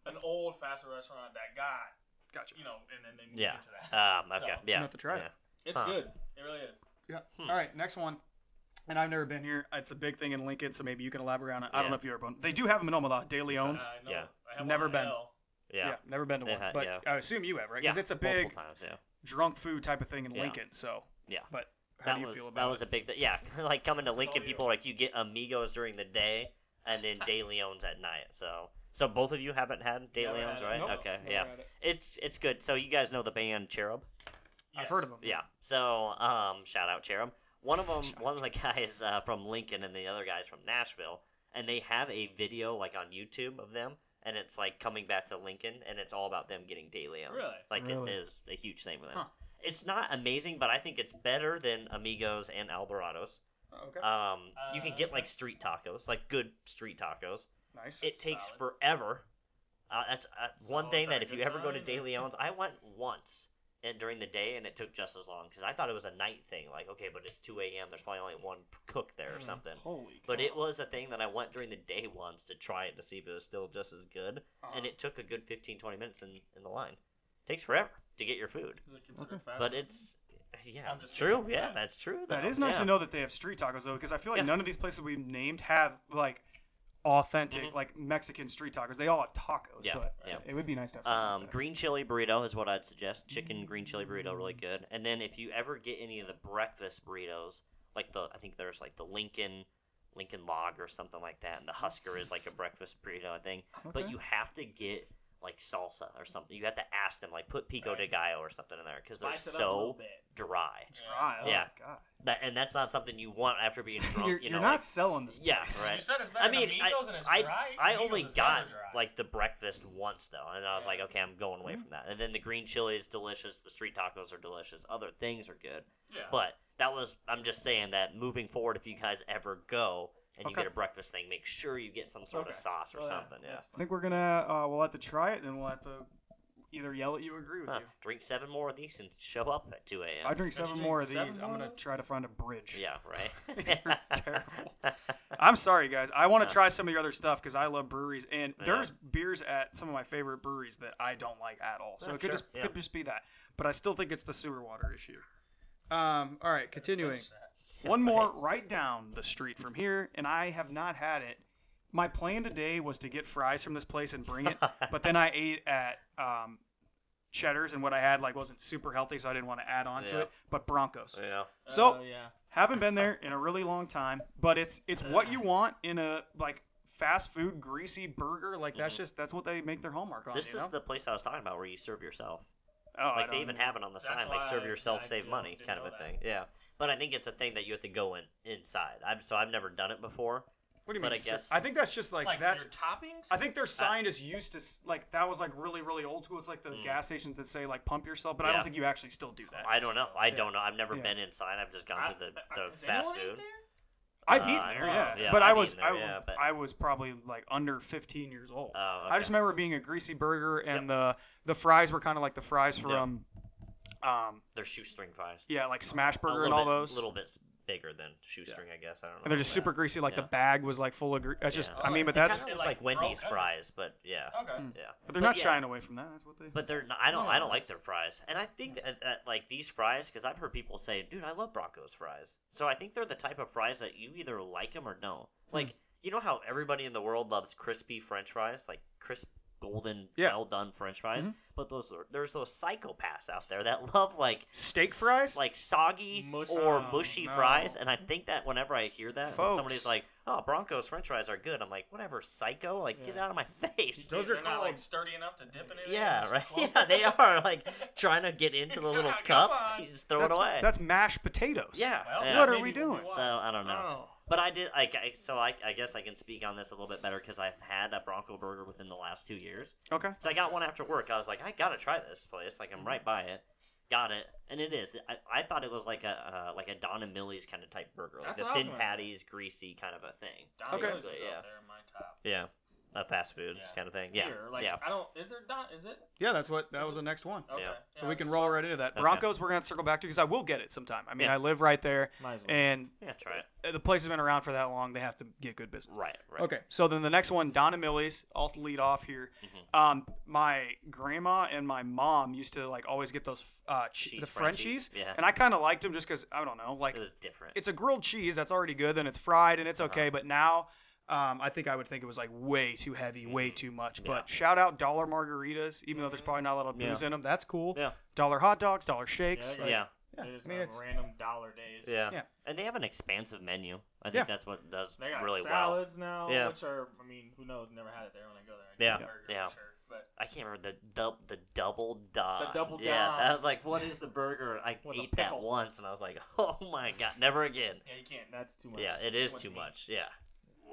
an old fast food restaurant that got. Gotcha. And then they moved Yeah. into that. Okay. So, Yeah. I'm gonna have to try yeah. it. It's good. It really is. Yeah. Hmm. All right, next one. And I've never been here. It's a big thing in Lincoln, so maybe you can elaborate on it. I Yeah. don't know if you ever been. They do have them in Omaha, De Leon's. I know. Yeah. I have Never one been. on L. Yeah. Never been to They one. had- But yeah. I assume you have, right? Because Yeah, it's a big multiple times, yeah. drunk food type of thing in Yeah. Lincoln. So. Yeah. But how That do you was feel about that was it? a big thing. Yeah, like coming to That's Lincoln, all people you. are like you get Amigos during the day and then De Leon's at night. So both of you haven't had De Never Leon's, had it. right? Nope. Okay, Never yeah. had it. It's good. So you guys know the band Cherub? I've heard of them. Yeah. So shout out Cherub. One of the guys from Lincoln and the other guys from Nashville, and they have a video like on YouTube of them, and it's like coming back to Lincoln, and it's all about them getting De Leon's. Really? Like Really? it is a huge thing with them. Huh. It's not amazing, but I think it's better than Amigos and Alvarado's. Okay. You can get like street tacos, like good street tacos. Nice. It takes Solid. forever. That's one So thing is that that if a you good ever go to sign, De or- Leon's, I went once and during the day and it took just as long because I thought it was a night thing. Like, okay, but it's 2 a.m. There's probably only one cook there or something. Holy cow. But it was a thing that I went during the day once to try it to see if it was still just as good. And it took a good 15-20 minutes in the line. It takes forever to get your food. Is it considered Okay. fast But food? it's, yeah, I'm just true. kidding. Yeah, Yeah. that's true. That though. is nice Yeah. to know that they have street tacos though, because I feel like Yeah. none of these places we've named have like authentic Mhm. like Mexican street tacos. They all have tacos, Yeah, but yeah. it would be nice to have something like that. Green chili burrito is what I'd suggest. Chicken green chili burrito, really good. And then if you ever get any of the breakfast burritos, like I think there's like the Lincoln log or something like that, and the Husker is like a breakfast burrito, I think. But Okay. you have to get like salsa or something. You have to ask them like put pico de gallo or something in there because they're Spice it up a little so bit. dry. Dry. Oh Yeah. my god. And that's not something you want after being drunk. You're, you you're know, not like, selling this. yeah, place. right. You said it's better I mean, than Amigos and it's I dry. only Amigos is got never dry. like the breakfast once though, and I was like, okay, I'm going away from that. And then the green chili is delicious. The street tacos are delicious. Other things are good, Yeah. but I'm just saying that moving forward, if you guys ever go and you Okay. get a breakfast thing, make sure you get some sort of Okay. sauce or Oh, yeah. something. Yeah. That's I think we're gonna we'll have to try it, then we'll have to either yell at you or agree with Huh. you. Drink 7 more of these and show up at 2 If a.m. I drink Don't you 7 drink more of 7 these, more I'm of gonna those? try to find a bridge. Yeah, right. These are terrible. I'm sorry, guys. I want to Yeah. try some of your other stuff because I love breweries, and Yeah. there's beers at some of my favorite breweries that I don't like at all. So Yeah, it could sure. just Yeah. could just be that. But I still think it's the sewer water issue. All right, continuing. Finish that. One more right down the street from here, and I have not had it. My plan today was to get fries from this place and bring it, but then I ate at Cheddar's, and what I had like wasn't super healthy, so I didn't want to add on to Yeah. it. But Broncos. Yeah. So- Yeah. Haven't been there in a really long time, but it's what you want in a like fast food greasy burger. Like that's what they make their hallmark on. This you is know? the place I was talking about where you serve yourself. Oh, I Like they don't even know. have it on the That's sign, like why serve yourself, I save didn't money, kind of know a that. thing. Yeah. But I think it's a thing that you have to go inside. I've never done it before. What do you but mean? I guess- I think that's just like that's. your toppings. I think their sign is used to like that was like really old school. It's like the gas stations that say like pump yourself, but I Yeah. don't think you actually still do that. I don't know. I don't know. I've never Yeah. been inside. I've just gone to the Has fast anyone ate food. there? I've I eaten don't there, know. yeah. Yeah, But I've eaten there, yeah, but- I was probably like under 15 years old. Oh, I just remember it being a greasy burger, and the fries were kind of like the fries from, They're shoestring fries. yeah, like Smash A Burger little and all bit, those. little bit bigger than shoestring, I guess. I don't know. And they're just super greasy. Like the bag was like full of grease. That's just. Yeah. I mean, but They that's. kind of look like Wendy's fries, but yeah. Okay. Yeah. But they're not shying away from that. That's what they. But they're not, I don't like their fries, and I think that like these fries, because I've heard people say, dude, I love Broncos fries. So I think they're the type of fries that you either like them or no. Like, you know how everybody in the world loves crispy French fries, like crisp, golden, well done French fries. But there's those psychopaths out there that love like steak fries, like soggy or mushy fries. And I think that whenever I hear that, when somebody's like, "Oh, Broncos French fries are good," I'm like, "Whatever, psycho! Like, get out of my face." Those are not like sturdy enough to dip in it. Yeah, right. Yeah, they are like trying to get into the little cup. You just throw it away. That's mashed potatoes. Yeah. Well, What are we doing? So I don't know. Oh. But I did I guess I can speak on this a little bit better because I've had a Bronco burger within the last 2 years. Okay. So I got one after work. I was like, I gotta try this place. Like I'm right by it. Got it, and it is. I thought it was like a Don and Millie's kind of type burger, like the thin patties, greasy kind of a thing. Don and Millie's is up there in my top. Yeah. A fast food kind of thing. Yeah. Here, like, yeah. I don't. Is there Don? Is it? Yeah, that was the next one. Okay. Yeah. So we can roll right into that. Okay. Broncos, we're gonna circle back to because I will get it sometime. I mean, Yeah. I live right there, Might as well. and Yeah, try it. the place has been around for that long. They have to get good business. Right. Okay, so then the next one, Don and Millie's. I'll lead off here. My grandma and my mom used to like always get those the Frenchies, yeah. and I kind of liked them just because I don't know, like It was different. it's a grilled cheese that's already good, then it's fried and it's okay. But now, I think I would think it was like way too heavy, way too much. But shout out dollar margaritas, even though there's probably not a lot of booze in them. That's cool. Yeah. Dollar hot dogs, dollar shakes. Yeah, like, Yeah. They just I mean, have it's- random dollar days. Yeah. Yeah. And they have an expansive menu. I think Yeah. that's what does They got really well. salads now, Yeah. which are, I mean, who knows? Never had it there when I go there. I Yeah. get a burger Yeah. for sure. But I can't remember the double Don. The double Yeah, Don. I was like, what is the burger? I With a ate that pickle. once, and I was like, oh my god, never again. yeah, you can't. That's too much. Yeah, it is Much too meat. much. Yeah.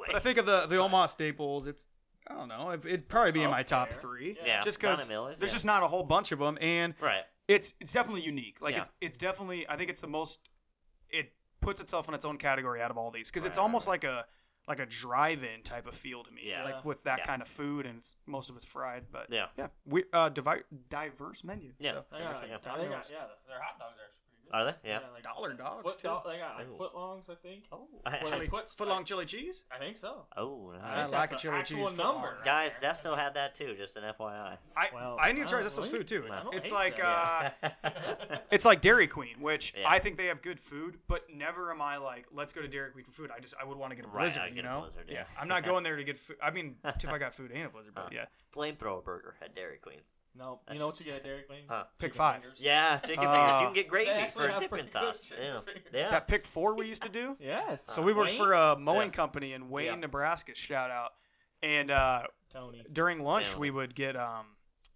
But I think of the Omaha staples, it's I don't know, it'd probably be in my up top there. 3. Yeah. Just Don because and Millie's, there's yeah. just not a whole bunch of them, and Right. it's definitely unique. Like Yeah. it's definitely I think it's the most it puts itself in its own category out of all these because it's Right, almost like a drive-in type of feel to me. Yeah. Like with that Yeah. kind of food and most of it's fried, but Yeah. we diverse menu. Yeah. So. They got, like, Yeah. they got, yeah, their hot dogs are pretty good. Are they? Yeah. Like Dollar dogs foot too. they got like Ooh. footlongs, I think. Oh, Where they put foot-long chili cheese. I think so. Oh, I nice. like That's a an chili actual cheese number. footlong. Guys, Zesto had that too, just an FYI. I need to try Zesto's food too. I don't It's hate like that. it's like Dairy Queen, which Yeah. I think they have good food, but never am I like, let's go to Dairy Queen for food. I would want to get a Right, Blizzard, I'd get you a know? Blizzard, yeah. I'm not going there to get food. I mean, if I got food and a Blizzard, but yeah. Flamethrower burger at Dairy Queen. No, you know what you get at Dairy Queen? Pick Chicken 5. fingers. Yeah, chicken fingers. You can get They gravy actually for have dipping pretty good sauce. chicken Yeah. fingers. Yeah. That Pick 4 we used to do. Yes. So we worked Wayne? for a mowing Yeah. company in Wayne, Yeah. Nebraska. Shout out. And Tony. during lunch Family. we would get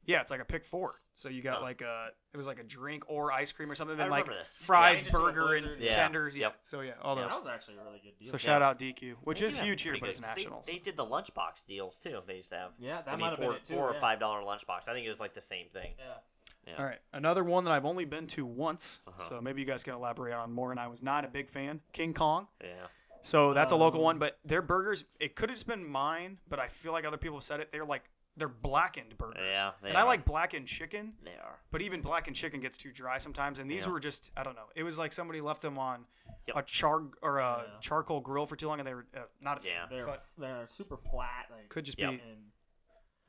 it's like a Pick 4. So you got Huh. like it was like a drink or ice cream or something. I Then like remember this. fries, Yeah. Change it to a burger, and Blizzard. Yeah. tenders. Yep. So all Yeah. those. That was actually a really good deal. So shout out DQ, which They is do have huge here, pretty but it's good- 'cause national. They did the lunchbox deals too. They used to have. Yeah, that I might have mean, been it too. $4 or yeah. $5 lunchbox. I think it was like the same thing. Yeah. Yeah. All right, another one that I've only been to once, Uh-huh. so maybe you guys can elaborate on more. And I was not a big fan. King Kong. Yeah. So that's a local one, but their burgers, it could have just been mine, but I feel like other people have said it. They're blackened burgers. Yeah, they and I are. like blackened chicken, They are. but even blackened chicken gets too dry sometimes. And these Yeah. were just, I don't know. It was like somebody left them on Yep. a charcoal grill for too long, and they were not a fan. Yeah. They're super flat. Like, Could just Yep. be. and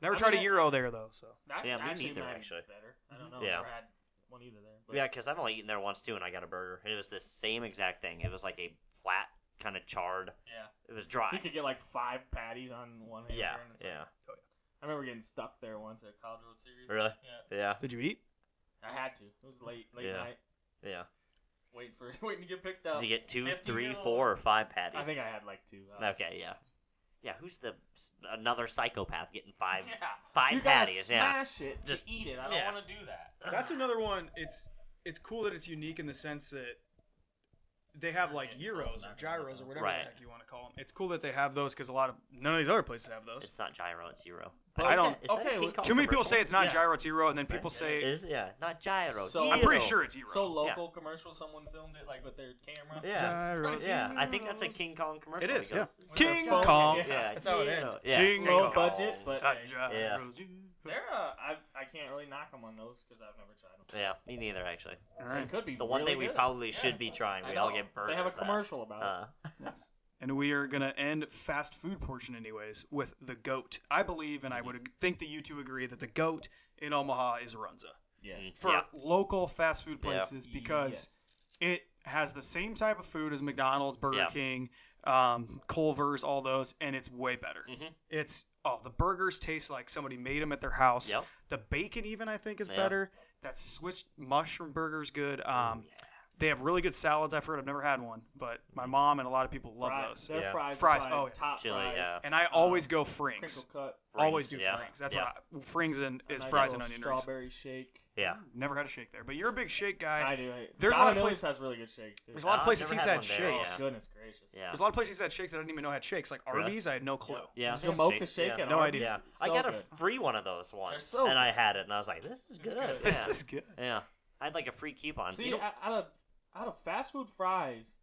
Never I tried a mean, Gyro there though, so. that Yeah, me actually neither, might be actually. Better. I don't know. Yeah. Never had one either there. But Yeah, because I've only eaten there once too, and I got a burger. It was the same exact thing. It was like a flat, kind of charred. Yeah. It was dry. You could get like 5 patties on one hamburger. Yeah. And it's Yeah. Like, I remember getting stuck there once at College Road Series. Really? Yeah. Yeah. Did you eat? I had to. It was late Yeah. night. Yeah. Waiting to get picked up. Did you get 2, 50 3, mil? 4, or 5 patties? I think I had like 2. Okay. Yeah. Yeah. Who's another psychopath getting 5 Yeah. 5 You gotta patties? Yeah. smash it to Just- eat it. I don't yeah. want to do that. That's another one. It's cool that it's unique in the sense that they have like gyros or gyros or whatever Right. the heck you want to call them. It's cool that they have those because none of these other places have those. It's not gyro. It's gyro. But I don't- Is that a okay, King Kong Too many people say commercial? it's not Yeah. gyro, it's gyro, and then people say Not gyro. So- I'm pretty gyro. sure it's gyro. So local commercial, someone filmed it like with their camera. Yeah. Gyros, Yeah. I think that's a King Kong commercial. It is, It goes, yeah. With their King phone, Kong. Yeah. Yeah. That's how it gyro. ends. Yeah. King Low Kong. budget, but Not hey, gyros. they're I can't really knock them on those because I've never tried them. Yeah, me neither actually. All It right. could be The one really thing we good. probably Yeah. should be trying. I We all know. get burgers. They have a commercial about it. Yes. And we are going to end fast food portion anyways with the GOAT. I believe, and I would think that you two agree, that the GOAT in Omaha is Runza. Yes. For Yeah. local fast food Yeah. places because Yes. it has the same type of food as McDonald's, Burger Yeah. King, Culver's, all those, and it's way better. Mhm. It's the burgers taste like somebody made them at their house. Yep. The bacon even I think is Yeah. better. That Swiss mushroom burger's good. Yeah. They have really good salads. I've heard. I've never had one, but my mom and a lot of people love those. Their Yeah. fries. Fries, Are probably oh, yeah. top Chili, fries. yeah. And I always go Frings. Crinkle cut. Always do yeah. Frings. That's Yeah. what Frings and a is nice fries and little onion rings. strawberry shake. Yeah. Never had a shake there, but you're a big shake guy. I do. There's a Donna lot of Millie's places. has really good shakes too. There's a lot of I've places never he's had had one there, shakes. yeah. Goodness gracious. Yeah. There's a lot of places he's had shakes that I didn't even know had shakes. Like Really? Arby's, I had no clue. Yeah. Does the mocha Shakes, shake yeah. at No Arby's? idea. Yeah. I So got good. a free one of those They're once, so and I good. had it, and I was like, "This is It's good." good. Yeah. This is good. Yeah. I had like a free coupon. See, You know- out of fast food fries,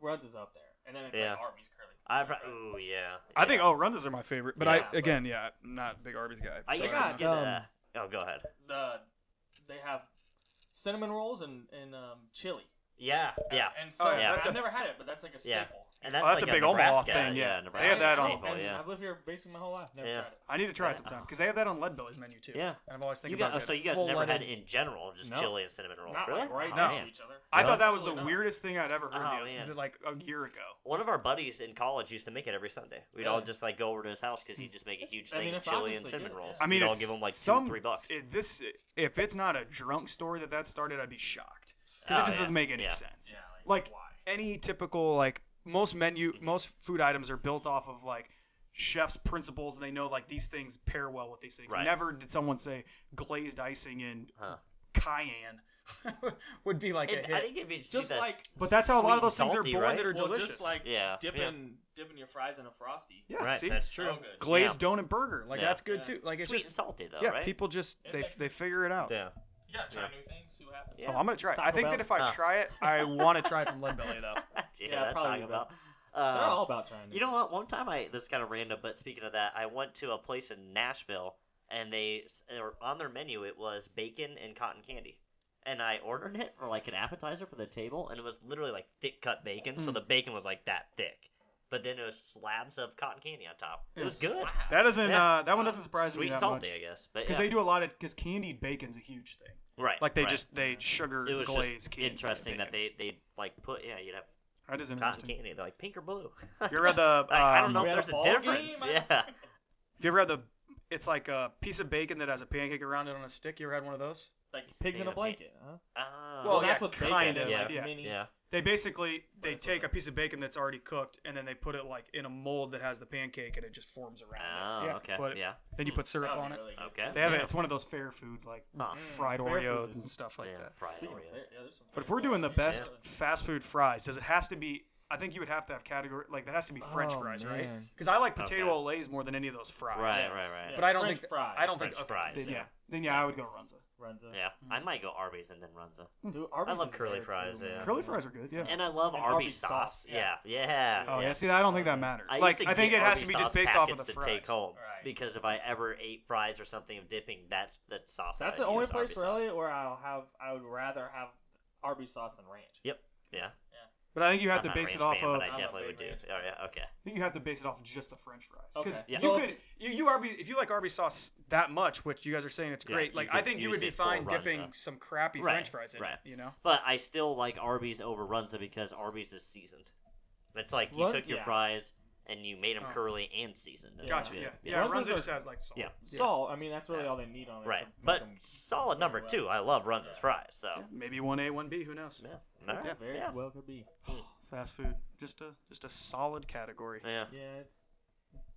Rudd's is up there, and then it's Yeah. like Arby's curly. Ooh, yeah. I think Runza's are my favorite, but Yeah, I'm not a big Arby's guy. I so used I to don't know. get oh, go ahead. They have cinnamon rolls and chili. Yeah. Yeah. And so yeah, I've that's never had it, but that's like a Yeah. staple. And Oh, that's that's like a big Omaha Nebraska, thing, yeah. Yeah. They Nebraska have that on- staple, And yeah. I've lived here basically my whole life. Never Yeah. tried it. I need to try it Yeah. sometime because they have that on Leadbelly's menu too. Yeah. And I'm always You thinking got, about so getting you guys full never had leaded- it in general, just No. chili and cinnamon rolls, Not really? like right No. next to each other. I No? thought that was the Absolutely not. weirdest thing I'd ever heard Oh, man. like a year ago. One of our buddies in college used to make it every Sunday. We'd all Really? just like go over to his house because he'd just make a huge I mean, thing of it's chili and obviously cinnamon good, rolls. yeah. I mean, We'd all it's give them like some $2-3. if it's not a drunk story that started, I'd be shocked because Oh, it just yeah. doesn't make any Yeah. sense. Yeah, Like why? any typical like most food items are built off of like chef's principles and they know like these things pair well with these things. Right. Never did someone say glazed icing in Huh. cayenne would be like a I hit. think it'd be Just that's like- But that's how a lot of those sweet and things are salty, born right? that are Well, delicious. just like yeah, dipping your fries in a Frosty. yeah, right, see, that's true. So good. glazed donut burger, like Yeah. that's good Yeah. too. Like it's Sweet just and salty though, yeah, right? people just It they makes they figure it out. Yeah. You gotta try Yeah. new things, see what happens. Yeah. Oh, I'm gonna try it. I Taco think Bell. that if I Oh. try it, I want to try it from Leadbelly though. Yeah, that's probably Taco will. Bell. They're all about trying. You know what? One time this is kind of random, but speaking of that, I went to a place in Nashville, and on their menu it was bacon and cotton candy, and I ordered it for like an appetizer for the table, and it was literally like thick cut bacon, so the bacon was like that thick, but then it was slabs of cotton candy on top. It was good. Slab. That doesn't Yeah. that one doesn't surprise Sweet me and that salty, much I guess, but because yeah. they do a lot of because candied bacon's a huge thing. Right. Like they right. they sugar It was glaze just candy. interesting that they like put you'd have That is cotton interesting. candy. They're like pink or blue. You ever had the I don't know We if had a there's a ball difference. game? Yeah. Have you ever had it's like a piece of bacon that has a pancake around it on a stick. You ever had one of those? Like pigs in a Bacon. blanket, huh? Oh. Well, that's yeah, what bacon kind is, of. yeah. like Yeah. mini. Yeah. They basically But they it's take okay. a piece of bacon that's already cooked and then they put it like in a mold that has the pancake and it just forms around Oh, it. Yeah, okay. but Yeah. then you put syrup That'd on be it. really good, Okay. too. They have Yeah. it. It's one of those fair foods like Huh. fried Fair Oreos foods is- and stuff like Yeah, that. fried Speaking of Oreos. fair- yeah, there's some But if fair we're doing the food. best Yeah. fast food fries, does it has to be? I think you would have to have category like that has to be French Oh, fries, right? man. Because I like potato Okay. Olays more than any of those fries. Right, Yes. right. But I don't French think fries. I don't French think fries, Then, yeah. Then I would go Runza. Runza. Yeah. I might go Arby's and then Runza. Dude, Arby's love is curly there, fries, too, yeah. man. Curly fries are good. Yeah. And I love And Arby's Arby's sauce. sauce, Yeah. yeah. Yeah. Oh yeah. yeah. See, I don't think that matters. I Like used to I think get it has to Arby's be just sauce based off of packets the to fries. take home Right. because if I ever ate fries or something of dipping, that's the sauce. That's I the would only use, place Arby's sauce. really where I would rather have Arby's sauce than ranch. Yeah. But I think you have I'm to not a base it ranch off fan, of. but I I'm a definitely big would do. ranch Oh yeah. Okay. I think you have to base it off of just the French fries. Because Okay. Yeah. you So could you Arby's if you like Arby's sauce that much, which you guys are saying it's Yeah, great. you Like could I think you use would be it for fine Runza. dipping some crappy Right, French fries in right. it. You know. But I still like Arby's over Runza because Arby's is seasoned. It's like you Run- took your yeah. fries and you made them Oh. curly and seasoned. It Gotcha. was Yeah. good. Yeah. Runza's Runza are- just has like salt. Yeah. Salt. I mean, that's really Yeah. all they need on it. Right. to make But 'em solid number well. 2. I love Runza's Yeah. fries. So Yeah, maybe 1A, 1B. Who knows? yeah. All right. Yeah. very Yeah. well could be. Fast food, just a solid category. Yeah. Yeah, it's.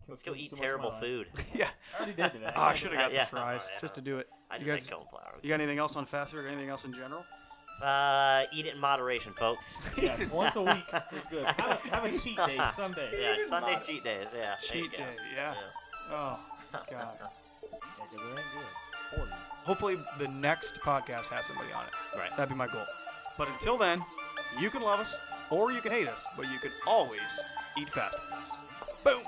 Let's go consumes eat too much of my terrible life. food. Yeah. I already did today. Oh, I should have got Yeah. the fries Oh, yeah. just to do it. I You just guys- like cauliflower. You got anything else on fast food or anything else in general? Eat it in moderation, folks. Yes, once a week is good. Have a cheat day Sunday. Yeah, Sunday cheat days. Yeah. there you Cheat go. day. Yeah. Oh God. Yeah, 'cause it ain't good for you. Hopefully the next podcast has somebody on it. Right. That'd be my goal. But until then, you can love us or you can hate us, but you can always eat fast food. Boom.